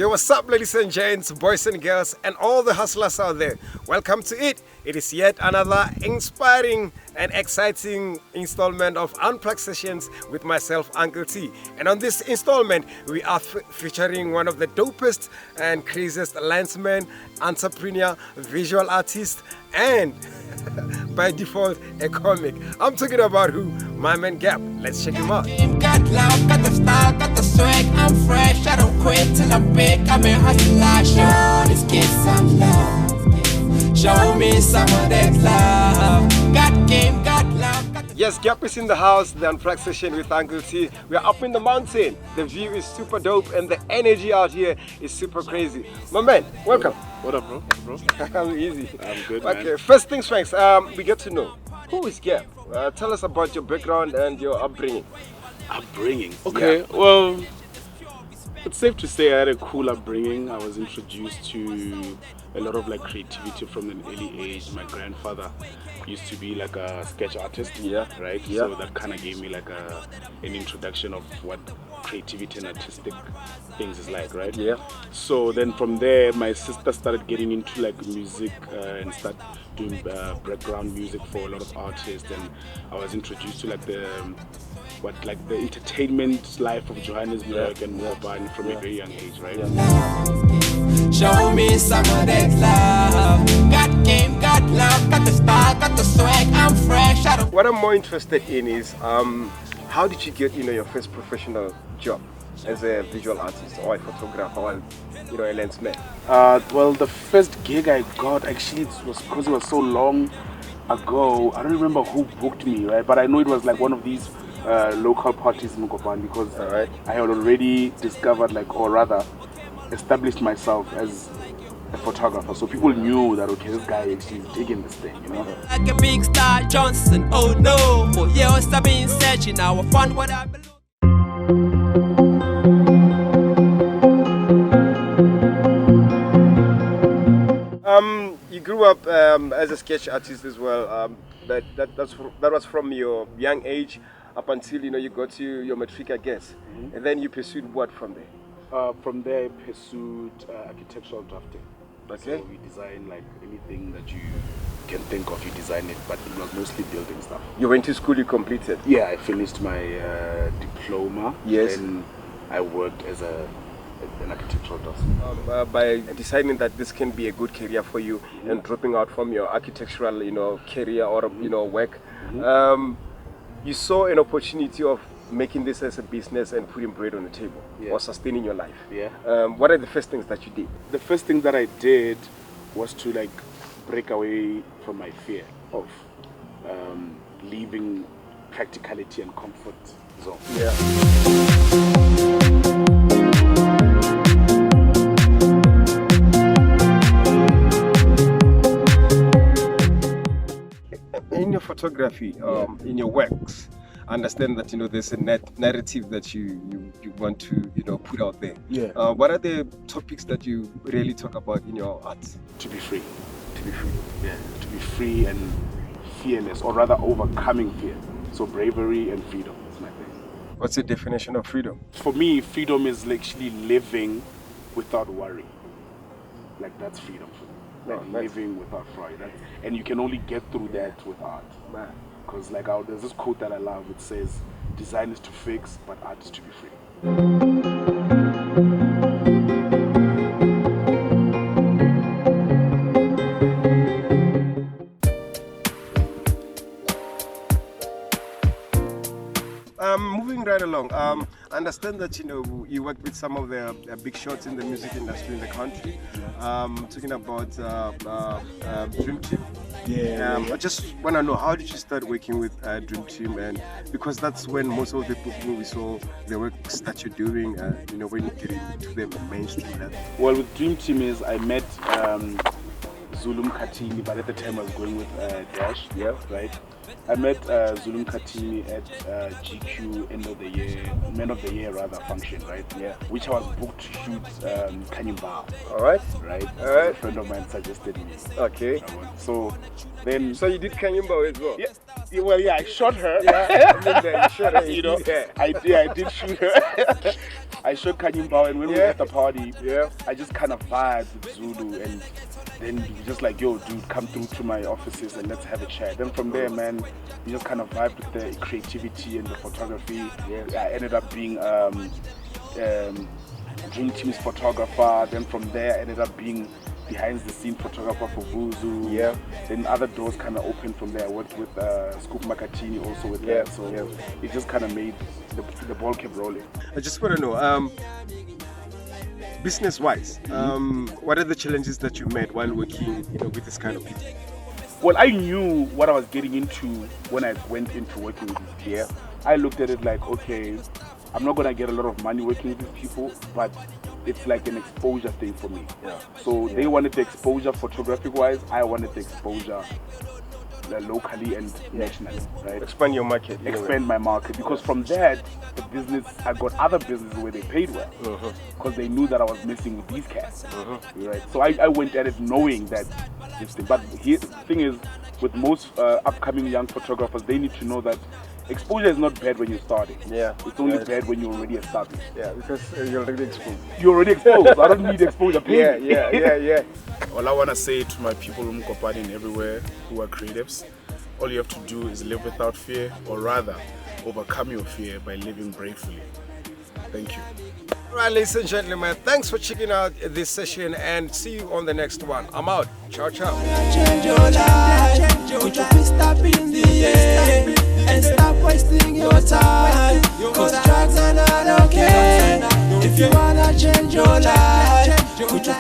Yo, what's up, ladies and gents, boys and girls, and all the hustlers out there? Welcome to it. It is yet another inspiring and exciting installment of Unplugged Sessions with myself, Uncle T. And on this installment, we are featuring one of the dopest and craziest landsmen, entrepreneur, visual artist, and by default, a comic. I'm talking about who? My man Gab. Let's check him out. Got love, got the style, got the swag. I'm fresh, I don't quit till I'm big. I'm a hustler. Show these kids some love. Show me some of that love. Got game, got love. Got Yes, Gap is in the house, the Unplugged Session with Uncle T. We are up in the mountain. The view is super dope and the energy out here is super crazy. My man, welcome. What up, bro? I'm easy. I'm good, Okay, man. first things first, we get to know, who is Gap? Tell us about your background and your upbringing. Upbringing. Okay, well, it's safe to say I had a cool upbringing. I was introduced to a lot of like creativity from an early age. My grandfather used to be like a sketch artist, right? Yeah. So that kind of gave me like an introduction of what creativity and artistic things is like, right? Yeah. So then from there, my sister started getting into like music and start doing background music for a lot of artists, and I was introduced to like the entertainment life of Johannesburg and Moban from a very young age, right? Show me some of that love. Got game, got love, got the style, got the swag. I'm fresh, I don't. What I'm more interested in is, how did you get, your first professional job as a visual artist or a photographer or, a lensman? Well, the first gig I got, actually, it was because it was so long ago. I don't remember who booked me, right? But I know it was like one of these local parties in Mokopan, because I had already discovered, or rather established myself as a photographer. So people knew that, okay, this guy actually is digging this thing, Like a big star Johnson, oh no. For years I've been searching, now I found what I belong. You grew up as a sketch artist as well. That was from your young age up until you got to your matric, I guess. Mm-hmm. And then you pursued what from there? From there, I pursued architectural drafting. Okay. So we design like anything that you can think of, you design it, but it was mostly building stuff. You went to school, you completed? Yeah, I finished my diploma. Yes. And I worked as an architectural draftsman. By deciding that this can be a good career for you, and dropping out from your architectural, career or work, you saw an opportunity of making this as a business and putting bread on the table, or sustaining your life. Yeah. What are the first things that you did? The first thing that I did was to break away from my fear of leaving practicality and comfort zone. Yeah. In your photography, in your works, I understand that there's a narrative that you want to put out there. Yeah. What are the topics that you really talk about in your art? To be free. Yeah. To be free and fearless, or rather overcoming fear. So bravery and freedom is my thing. What's the definition of freedom? For me, freedom is actually living without worry. That's freedom for me. Living without worry. And you can only get through that with art. Because there's this quote that I love. It says, design is to fix, but art is to be free. Moving right along, I understand that you work with some of the big shots in the music industry in the country. Talking about Dream Team. I just want to know, how did you start working with Dream Team? And because that's when most of the people we saw the works that you're doing, when you get into the mainstream level. Well, with Dream Team is I met Zulum Katini, but at the time I was going with Dash. Yeah. Right. I met Zulum Katini at GQ Men of the Year function, right? Yeah. Which I was booked to shoot Kanyimba. All right. Right. All right. A friend of mine suggested me. Okay. So then. So you did Kanyimba as well? Yeah. Well, yeah, I shot her. Yeah. I mean, you shot her. I did shoot her. I showed Kanyimbao, and when we were at the party, I just kind of vibed with Zulu, and then we just like, yo, dude, come through to my offices and let's have a chat. Then from there, man, we just kind of vibed with the creativity and the photography. I ended up being Dream Team's photographer. Then from there, I ended up being behind the scene photographer for Vuzu. Then other doors kind of opened from there. I worked with Scoop Makatini also with that. So it just kind of made the ball kept rolling. I just want to know, business-wise, what are the challenges that you met while working, with this kind of people? Well, I knew what I was getting into when I went into working with these people. I looked at it like, okay, I'm not gonna get a lot of money working with these people, but it's like an exposure thing for me. So they wanted the exposure photographic-wise. I wanted the exposure locally and nationally, right? Expand your market. Expand my market, because from that, the business, I got other businesses where they paid well, because they knew that I was messing with these cats, right? So I went at it knowing that this thing. But here, the thing is, with most upcoming young photographers, they need to know that exposure is not bad when you're starting. It's only bad when you're already established. Because you're already exposed. You're already exposed. I don't need exposure. Yeah. All I want to say to my people in Mukopani and everywhere who are creatives, all you have to do is live without fear, or rather, overcome your fear by living bravely. Thank you. All right, ladies and gentlemen, thanks for checking out this session, and see you on the next one. I'm out. Ciao, ciao. Change your life. Put your fist up in the air and stop wasting your time. Cause drugs are not okay. If you wanna change your life, put your